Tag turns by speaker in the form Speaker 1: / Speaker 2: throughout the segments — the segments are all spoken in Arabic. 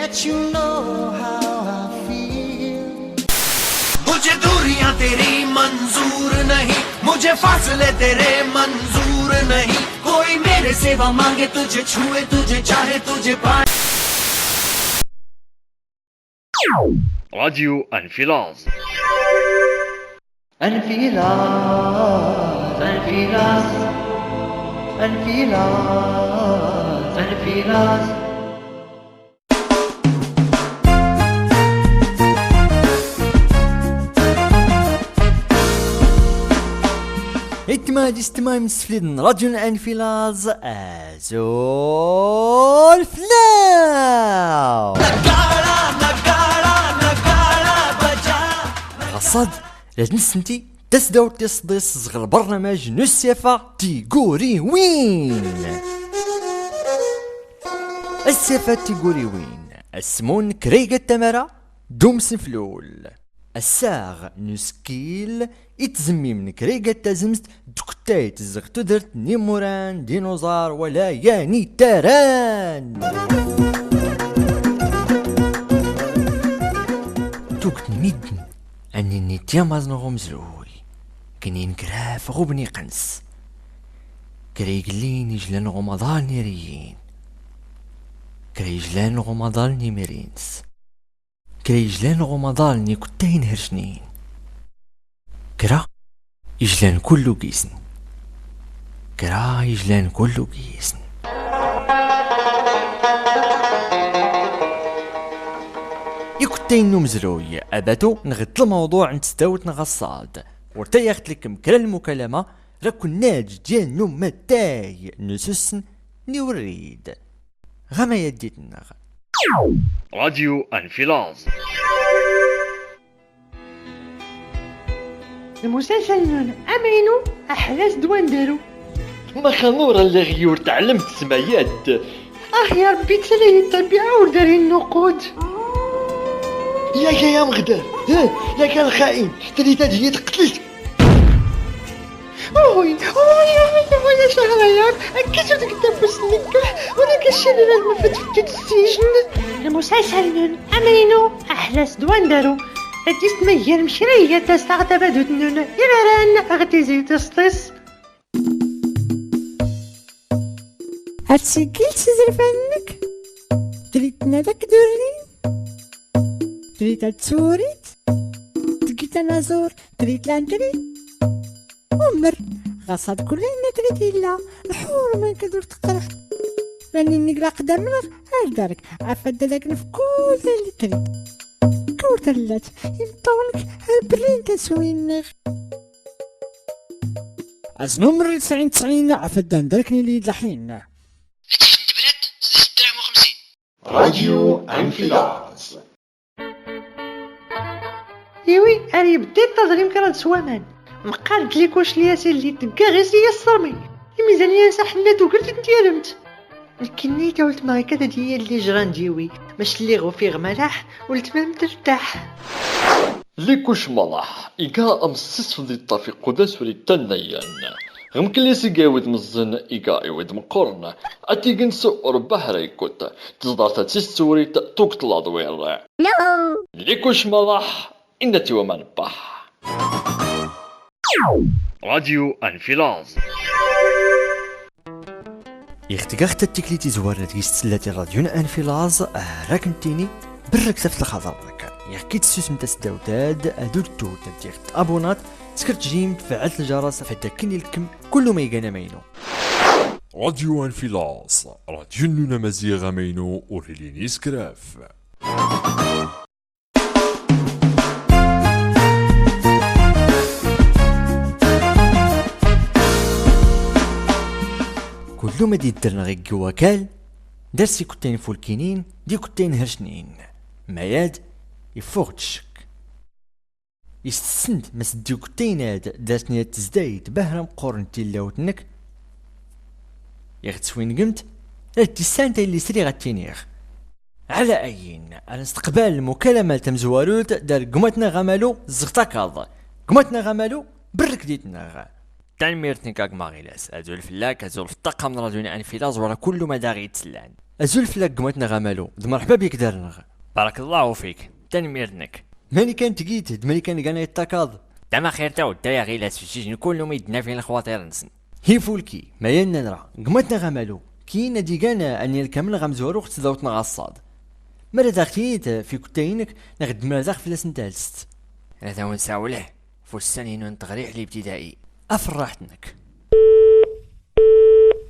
Speaker 1: let you know how I feel. मुझे दूरियां तेरी मंजूर नहीं, मुझे फासले तेरे मंजूर नहीं, कोई मेरे सेवा मांगे तुझे छुए, तुझे चाहे तुझे पाए.
Speaker 2: راديو انفلاز.
Speaker 3: انفلاز انفلاز انفلاز انفلاز.
Speaker 4: استماع مستفيد راديو انفلاز ازول فلاو غصاد لازم نسنتي تسداو تصديس صغر برنامج نسيفا تيغوري وين. السيفا تيغوري وين السمون كريغة تمارا دوم سنفلول الساغ نسكيل يتزمي من كريغة تازمت دكتاي تزغتو درت نيموران دينوزار ولا ياني تاران توك نميدن اني نيتيا مازنغو مزروي كنين كراف غوبني قنس كريغلين يجلان غمضال نيريين كريجلان غمضال نيميرينس كريجلان غمضال ني كتاين هرشنين كرا يجلان كلو قيسن كرا يجلان كلو قيسن. يكتين نمزروي أباتو نغط الموضوع نتستاوت نغصاد ورتا ياخد لكم كرا المكالمة راكو الناج ديال نمتاي نسسن نوريد غما يديتنا
Speaker 2: راديو انفلاز.
Speaker 5: المسلسل امينو احلاس دوان دارو
Speaker 6: ما خنورا اللي غيور تعلمت سمايات.
Speaker 5: يا ربي تسالي الطبيعة وداري النقود.
Speaker 6: يا مغدار يا كان الخائن حتى تجي تقتلت.
Speaker 5: اوي يا شهريار اكيد تكتب النكاح ولا كشي لازم فتفت السجن. المسلسل امينو احلاس دوان دارو هاديس ميال مشرية تستغدى بدود نون يراران اغتزي تصطيص. هاتسيكيل تزرفانك تريد نادك دورين تريد تسوريت تريد نازور تريد لانتري عمر غصاد كلنا تريد إلا الحور ما كدور تقترح راني نقرا قدامنا هالدارك عفاد داك نفكول اللي تريد كورتلات يمطولك هالبرين تسوين أزنو من 90 عفاد داركني اللي يدلحين
Speaker 7: راديو انفلاز.
Speaker 5: ايوي انا بديت تظليم كرا سوامان مقالت ليك واش لياسين اللي تلقى غير سيا الصرمي الميزانية سحنات وقلت انتيرمت لكني قلت معي كذا دي اللي جران ديوي مش اللي غفير ملاح ولت ما ترتاح
Speaker 6: ليكوش ملاح إيقا أمسس في الطافي قداس ولي تنيان غمكن لي سيقاود مزن إيقا إيويد مقرن أتيقن سؤر بحري كوت تزدار تتسوري توقت الأضوير ليكوش ملاح إنتي ومن بح.
Speaker 2: راديو انفلاز.
Speaker 4: يختقاخت التكليتي زوارنا تيستسلاتي راديو انفلاز راكنتيني بالركسة الخضر راك يحكي تسوس متى ستاوتاد ادو التوت ديرت ابونات سكرت جيم فعلت الجرس فتاكني لكم كل ما يقانا مينو.
Speaker 8: راديو انفلاز راديو نونا مزيغا مينو وريليني سكراف. كل ما دي درنا غير كواكال درسي كتين فولكينين دي كتين هرشنين ماياد يفوق الشك يستسند مسديو كتيناد داسني تزدايد بهرم قورنتي لاوتنك يغتسوين قمت راتي السانتا اللي سري غتينيغ على اين على استقبال المكالمة تمزواروت دار قمتنا غمالو زغتاكاض قمتنا غمالو برك ديتنا تنميرتني كاك ماغيلاس ازول الفلاك ازول في الطاقه من راديو انفلاز ورا كل ما داغي يتسلان ازول الفلاك قمتنا غمالو مرحبا بك دارنغ بارك الله فيك تنميرتنك ماني كان تقيت ماني كان قانا يتاكاض تما خير تاو دا يا غيلاس في السجن كل ما يدنا فين الخواطر نسن هي فولكي ما يلنا نرى قمتنا غمالو كينا ديقانا اني الكامل غمزورو اخت ذوتنا غصاد مرة داختينيت في كتاينك نغد مرزاق في لسن تالست هذا ونساوله فستانين ونتغريح الابتدائي افرحتنك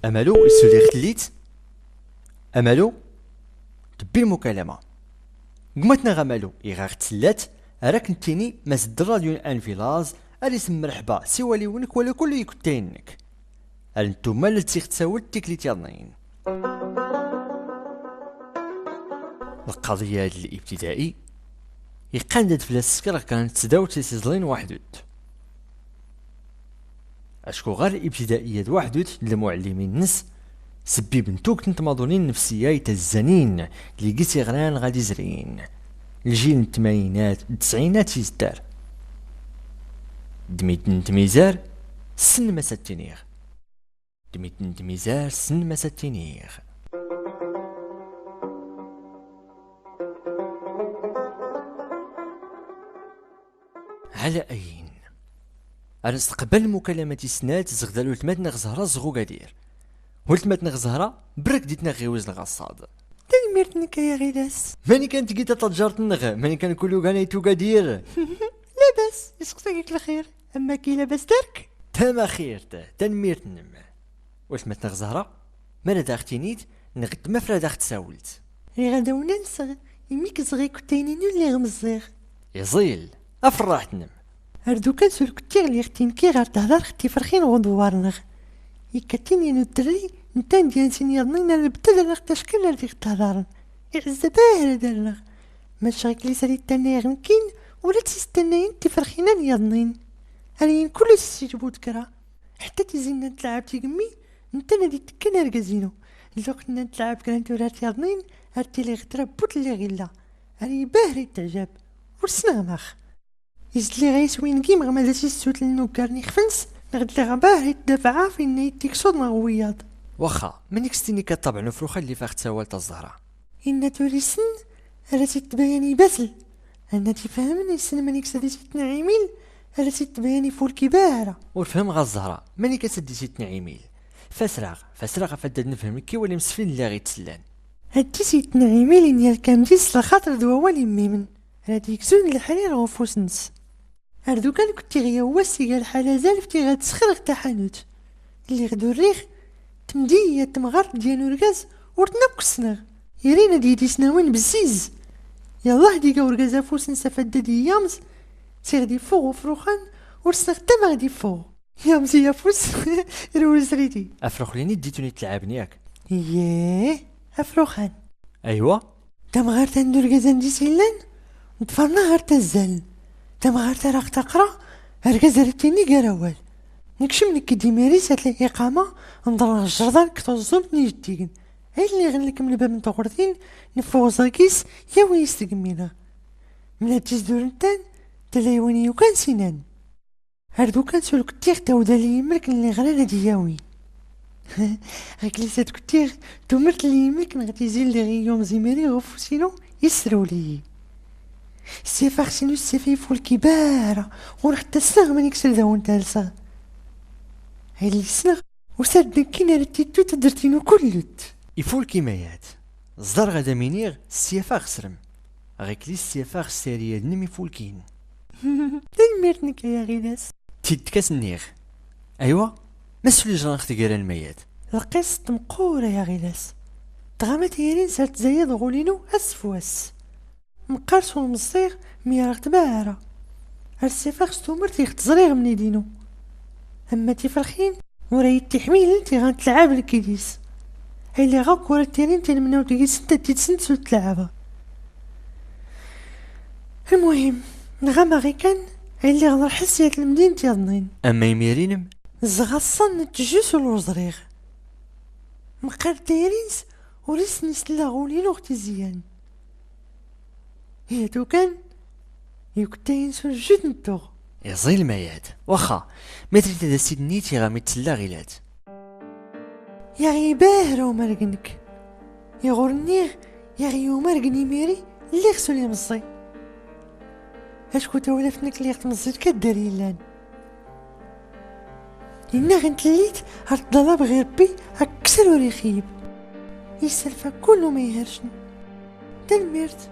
Speaker 8: امالو السودي اختليت امالو تبي المكالمة قمتنا غمالو إغاغ تسلات راك نتيني مسد الراديو انفلاز الاسم مرحبا سوى ليونك ولا كل يكتينك انتوما اللي تساول تيكليتيانين القضية هاد الابتدائي يقندد في السكر كانت تداو تيسيزلين وحدود اشكو غير الابتدائية وحدود للمعلمين نس سبي بنتوك نتماضونين نفسية يتزانين اللي قيسي غران غادي زرين الجيل الثمانينات التسعينات يزدار دميت نتميزار سن ما ستينيغ دميت نتميزار سن ما ستينيغ على أين أنا استقبل مكالمة سنات زغدالو تماتنا غزهرة زغو قدير ولتماتنا غزهرة برك ديتنا غيوز الغصاد
Speaker 5: تنميرتنك يا غيلاس
Speaker 8: ماني كانت قيتا تجارت النغ ماني كان كلو كان يتو قدير
Speaker 5: لاباس يسقسيك الخير اما كي لاباس دارك
Speaker 8: تما خير تنميرت نم واش ماتنا غزهرة مالا داختينيت نغد مفرا داخت ساولت
Speaker 5: غادا وننسغ يميك صغي كتاينين اللي غمزيغ
Speaker 8: يزيل افرحتنم
Speaker 5: اردو كان سول كتير اللي اختين كي غار تهدر ختي فرخين غدوارنغ يكتيني نتري نتان ديال سينيرنين انا بدل نختشكل اللي تهدرن يعزباه دارنغ ماشي غيك لي سالي تاني غنكين ولا تستناين تفرخينا نيضنين هاني كل السيجبو تكرا حتى تزينا تلعب تيقمي نتا نادي تكنا ركازينو لو كنا نتلعب كانت ورات يضنين هرتي لي غترا بوت لي غيلا هاني باهري تعجب ورسنا ماخ يزلي غيس وين كيم غمازا السوت للنوكارني خفنس نغد لي غباهري تدافعا فين يتيك صوت نغوياض
Speaker 8: واخا مانيك ستيني كطبع نفروخا اللي فاخت سوالت الزهرة
Speaker 5: إن توريسن راسي تبياني باسل أنا تفهمني السن مانيك سادي سيتنا عيميل راسي تبياني فولكي باهرة
Speaker 8: ورفهم غا الزهرة مانيك سدي سيتنا عيميل فسراغ فداد نفهم كي ولي مسفين اللي غيتسلان
Speaker 5: هادي سيتنا عيميل إني الكامديس لخاطر دوا ميمن هاديك زون الحرير غوفوسنس هردو كان كنتي غيا واسي قال حالا زالفتي غاتسخرغ تا حانوت اللي غدو الريخ تمدية تمغر ديال وركاز ورتناكسنغ يرينا ديدي سناوين بزيز يالله ديكا وركازا فوس نسافد دي يامز سيغدي فوق وفروخان ورسنغ تما غدي فوق يامز يا فوس روز ريدي
Speaker 8: افرخليني ديتوني تلعبني ياك
Speaker 5: ياه افروخان
Speaker 8: ايوا
Speaker 5: تمغار تندو ركازا ندي سيلان نتفرنا غير تزال تمغار تراق تقرا ركازا ريتيني قراوال نكشم لك ديما ريسات الإقامة نضرب الجردان كتوزم نيجديكن هاي اللي غنلكم الباب من تغرتين نفوز ركيس يا وين يستقمينا من هاد تزدور نتان تلايواني يوكان سنان هردو كان سولو كتير تاودا لي يمرك اللي غلانا دياوي هاك ليسات كتير تومرت لي يمرك نغتيزي اللي غي يوم زيماري غفوسينو يسرو لي السيفاخ سينو السيفي فولكي بارة ونحتى الساغ مانيك سلداون تالساغ هاي اللي سنغ وسادنا كينا رتيتو تدرتينو كلت
Speaker 8: يفول كيمايات الزر غدا مينيغ السيافاغ سرم غيك لي السيافاغ السارية نمي فولكين
Speaker 5: تنميرتنك يا غيلاس
Speaker 8: تيتكاس النيغ ايوا مسولي جران اختي الميات
Speaker 5: القصة مقورة يا غيلاس تغامت يارين سالت زايد غولينو اسفواس مقارسو المصيغ ميارغ تباهرة السيفاغ ستومرت يختزريغ من يدينو اما تفرخين ورايت تحميل انتي غنتلعب الكيديس هاي اللي غاك ورا التيرين تنمناو تيجي سنتا تيتسنسو تلعبها المهم نغاما غي كان هاي اللي غنر حسيات المدينة تيضنين
Speaker 8: اما يميرينم
Speaker 5: زغاصن نتجوسو الوزريغ مقار تيرينس وريس نسلا غولين اختي زيان هي تو كان يكتاين سو جد نتوغ
Speaker 4: يزي الميات واخا مثل تدا سيدنيتي غامي تسلا غيلات.
Speaker 5: يا غي باهرو مرقنك يا غورنيغ يا غي ومرقني ميري اللي خسو لي مصي اشكو تولفتنك اللي غتمزيت كداري لان إنا غنتليت هاد الضلاب غير بي هكسر وريخيب يسلفا كله ما يهرشني
Speaker 4: تنميرت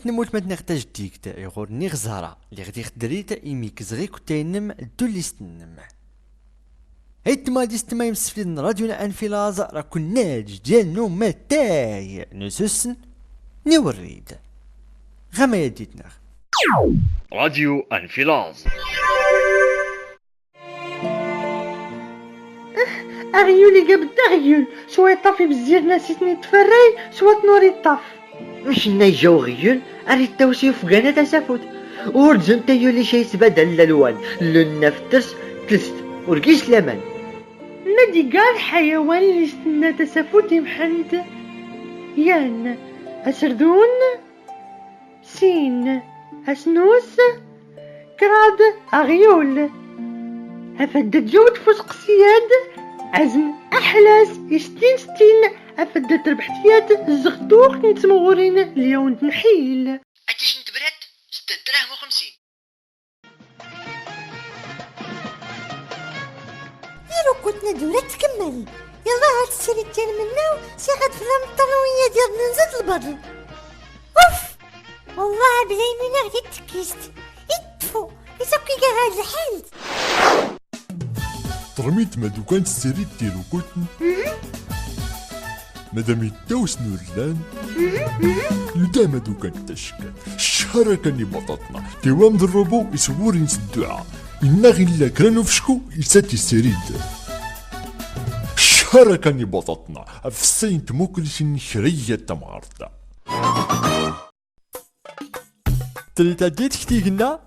Speaker 4: نموت ما تنغتاج ديك تا يغور نيغ زهرة اللي غادي خدري تا إيميك زغيك وتينم دولي ستنم هيت ما دي ستما يمسفلين راديونا انفلاز راه كناج ديال نوم تاي نسوسن نوريد غما يديتنا
Speaker 2: راديو انفلاز.
Speaker 5: أغيولي قبل تغيول سوا يطفي بالزير ناسيتني تفري سوا تنوري الطف
Speaker 3: مش نيجو غيون اريد توسيو فقانا تسافوت ورجم تيولي شي سبادل الالوان لون نفترس تلست ورقيش لمن
Speaker 5: نادي قال حيوان اللي استنى تسافوت محنت يان أسردون سين أسنوس كراد أغيول أفدت جود فسق سياد أزن أحلاس ستين أفدت ربحتيات الزغطوخ نتمغورين اليوم تنحيل
Speaker 3: أتيش نتبرد 6 دراهم و50
Speaker 5: يلو كنتنا دولة تكمل يلا هاد السيري التاني مناو سي غاد فلام الطلوية ديال ننزل البر اوف والله بلاي منها غير تكيست يتفو يسوكي كاع هاد الحال
Speaker 7: ترميت ما دوكان السيري ديالو كوتن مادام يتاوس نورلان لدا ما دوكان تشكال الشهر كاني بطاطنا تيوام ضربو يسور ينسدوعا إنا غيلا كرانو فشكو يساتي السريد الشهر كاني بطاطنا في السين تموكلش نشرية تمغرطة
Speaker 4: تريتا ديت كتيقنا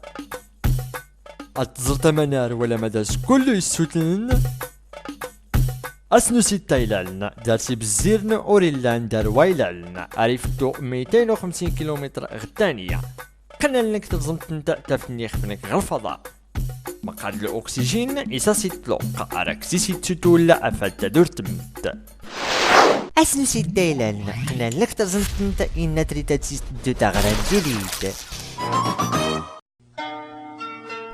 Speaker 4: أتزرت منار ولا مداس كله يسوتن أسنو ستة إلالنا دارسي بزيرن أوريلان دار وايلالنا عرفتو 250 كيلومتر غتانية قلنا لنك تزمت نتا تفني خفنك غالفضاء مقعد الأكسجين إسا سيتلوق أراكسي سيتسوتو لا أفاد تدور تمت
Speaker 3: أسنو ستة إلالنا قلنا لك تزمت نتا إنا تريتا تسيستدو تغران جديد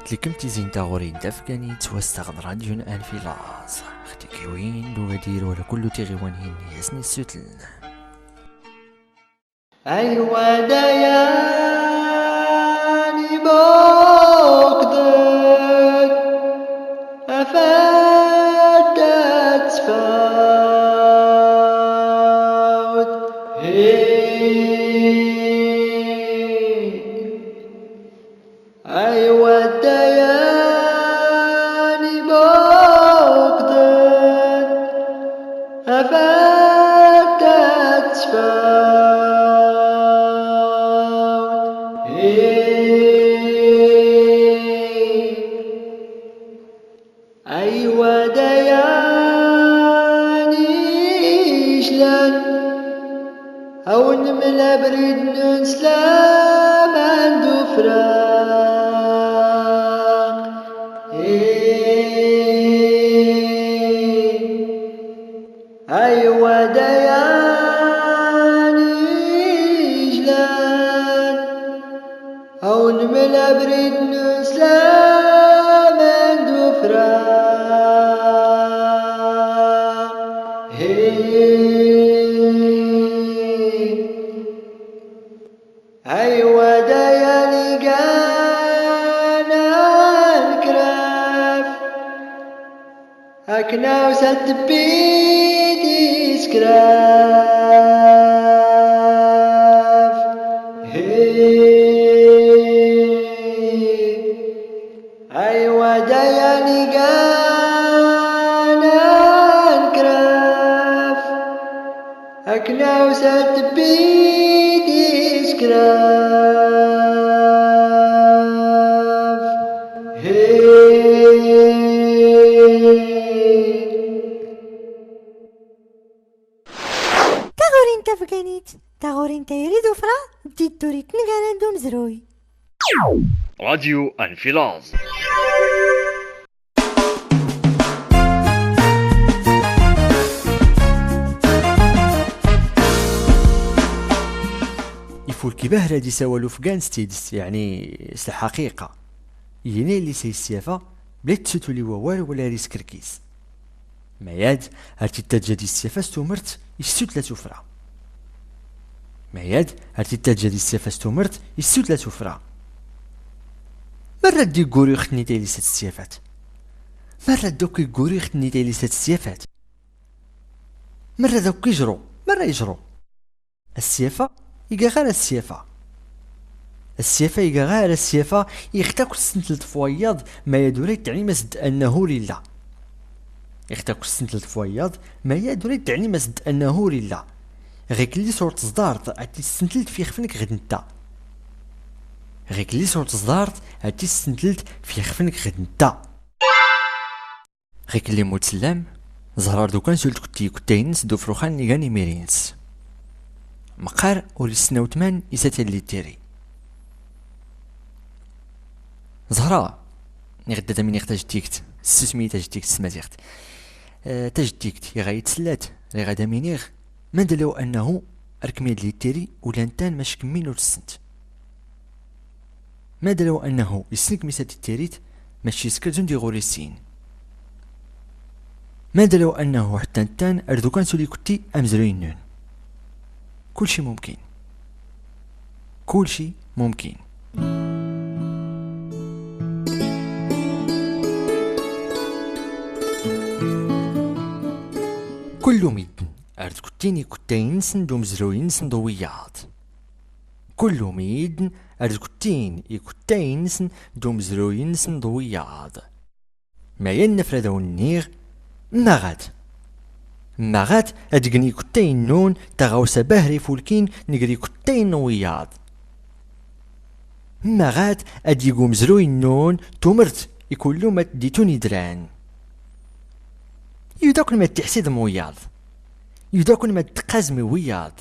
Speaker 4: تلكم تيزين تاغوري دافكاني توستغد راديو انفلاز اختي كيوين دو غدير ولا كل تيغيوانين يسني السوتل
Speaker 3: أيوا دياني بوكدك أفادت فوت أيوا دياني بوكدك أفادت فوت أيوا دياني شلان أو نملا بريد نسلام عندو فراق أيوا دياني شلان أو نملا بريد نسلام عندو فراق أيوا دياني قانا الكراف أكنا وسد بيدي سكراف أيوا دياني قانا الكراف أكنا وسد بيدي سكراف
Speaker 5: تاغورين تفقانيت تاغورين تيريدو فرا بديت دوري تنقال عندهم زروي
Speaker 2: راديو انفلاز.
Speaker 4: يفول كيباه هادي سوالو فكان ستيدس يعني الحقيقة يني اللي سيسيافا بلا تسوتو لي والو ولا ريس كركيس مياد هاتي التاجة دي السيافا ستومرت يسوت لا سفرة مياد هاتي التاجة دي السيافا ستومرت يسوت لا سفرة مرة دي قوري ختني تايلي ست السيافات مرة دوكي قوري ختني تايلي ست السيافات مرة دوك يجرو مرة يجرو السيافة يقا غير السيافة يقا غير السيافة يختاكو السنتلت فوياض ما يدوري تعني مسد أنه لله يختاكو السنتلت فوياض ما يدوري تعني مسد أنه لله غيك اللي صورت صدارت عتي السنتلت في خفنك غد نتا غيك اللي صورت صدارت عتي السنتلت في خفنك غد نتا غيك اللي موت سلام زهرار دوكان سولت كنتينس دو فروخان نيغاني ميرينس مقار ورسنا وثمان يساتي اللي تيري زهرة نغدا دا من يختاج تيكت السوسمي تاج تيكت سمازيغت تاج تيكت يغاية تسلات غي غادا مينيغ ما دلو انه اركميد لي تيري ولانتان ماش كمين ورسنت ما دلو انه يسنك ميسات التيريت ماشي سكرتون دي غوريسين ما دلو انه حتى نتان اردوكان سولي كنتي امزروين نون كل شيء ممكن كل ميدن أرد كتيني كتينسن دو مزروينسن ضويات كل ميدن أرد كتيني كتينسن دو مزروينسن ضويات ما ينفردو النيغ ماغات أدقني كتين نون تغاوسا بهري فولكين نقري كتين نوياض ماغات أديقو مزروي نون تومرت يكولو ما تديتوني دران يداكن ما تحسيد موياض يداكن ما تقازمي وياض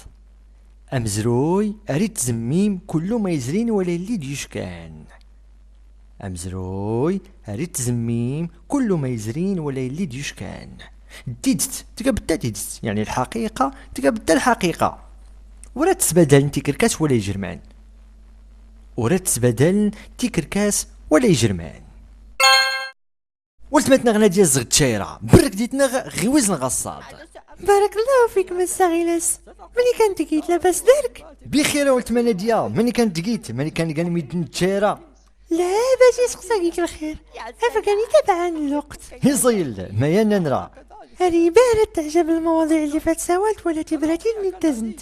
Speaker 4: أمزروي أريد زميم كلو ما يزرين ولا اللي ديشكان أمزروي أريد زميم كلو ما يزرين ولا اللي ديشكان ديدت تقابلتا ديدت يعني الحقيقة تقابلتا الحقيقة ورا تسبدل تيكركاس ولا يجرمان ورا تسبدل تيكركاس ولا يجرمان ولت ماتنا غنا ديال زغد شايرة برك ديتنا غيوز الغصاد
Speaker 5: بارك الله فيك مسا غيلاس ماني كان تقيت لاباس دارك
Speaker 4: بخير ولت مانا ديا ماني كان تقيت ماني كان كان ميدن شايرة
Speaker 5: لا باش يسقساكيك الخير افكاني تابعان الوقت
Speaker 4: يصيل ما يانا نرى
Speaker 5: هذه باهرة تعجب المواضيع اللي فات سوالت ولا تبراتي من التزنت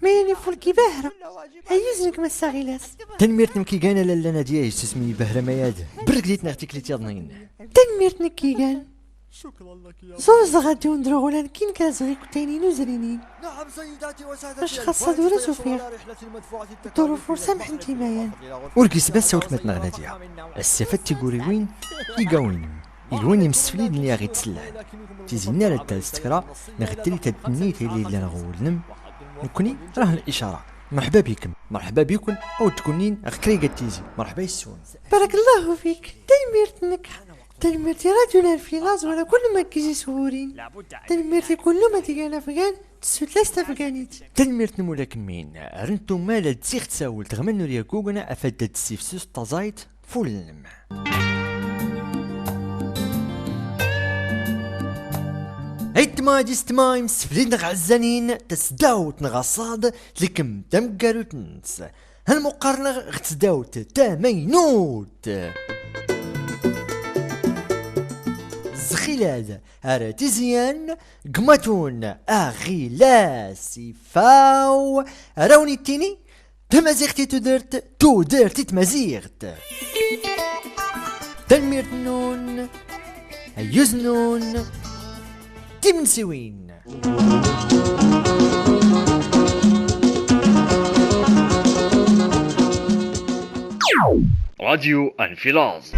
Speaker 5: ما يعني فولكي باهرة أيوزنك مسا غيلاس
Speaker 4: تنميرت نكي كان لالا دياي سسمي بهرة مياد برك ديتنا اختك اللي تيضنين
Speaker 5: تنميرت نكي كان زوز غادي وندرو ولا نكين كازغي كتينين وزرينين
Speaker 4: نعم سيداتي وسادتي
Speaker 5: باش خاصة دورة سوفير دورو فرصة محنتي مايان
Speaker 4: وركيس بس سوت متنا غناديا السفات تيقوري وين يقاوين يلوين يمسفليد اللي غي تسلان تيزينا لتا استكرا نغتلي تدنيت اللي نغولنم نكوني راه الاشاره مرحبا بكم مرحبا بكم او تكونين اخكري تيزي مرحبا يسون
Speaker 5: بارك الله فيك تنميرتنك تنميرتي رجل الفيلاز ولا كل ما كيجي سهورين تنميرتي كل ما تيجي افغان تسوت لاست افغانيت
Speaker 4: تنميرت مولاك مين رنتو مالا تسيخ تساول تغمنو ريا كوغنا افادت السيفسوس تازايت فولنم عيتما جيستما يمسفلين غعزانين تسداوت نغصاد لكم تمقارو تنس هالمقارنة غتسداوت تامينوت زخيلاد ارتيزيان قمتون اغيلاسي فاو راوني التيني تمازيغتي تودرت تمازيغت تنميرت نون يزنون تمنسوين
Speaker 2: راديو انفلاز.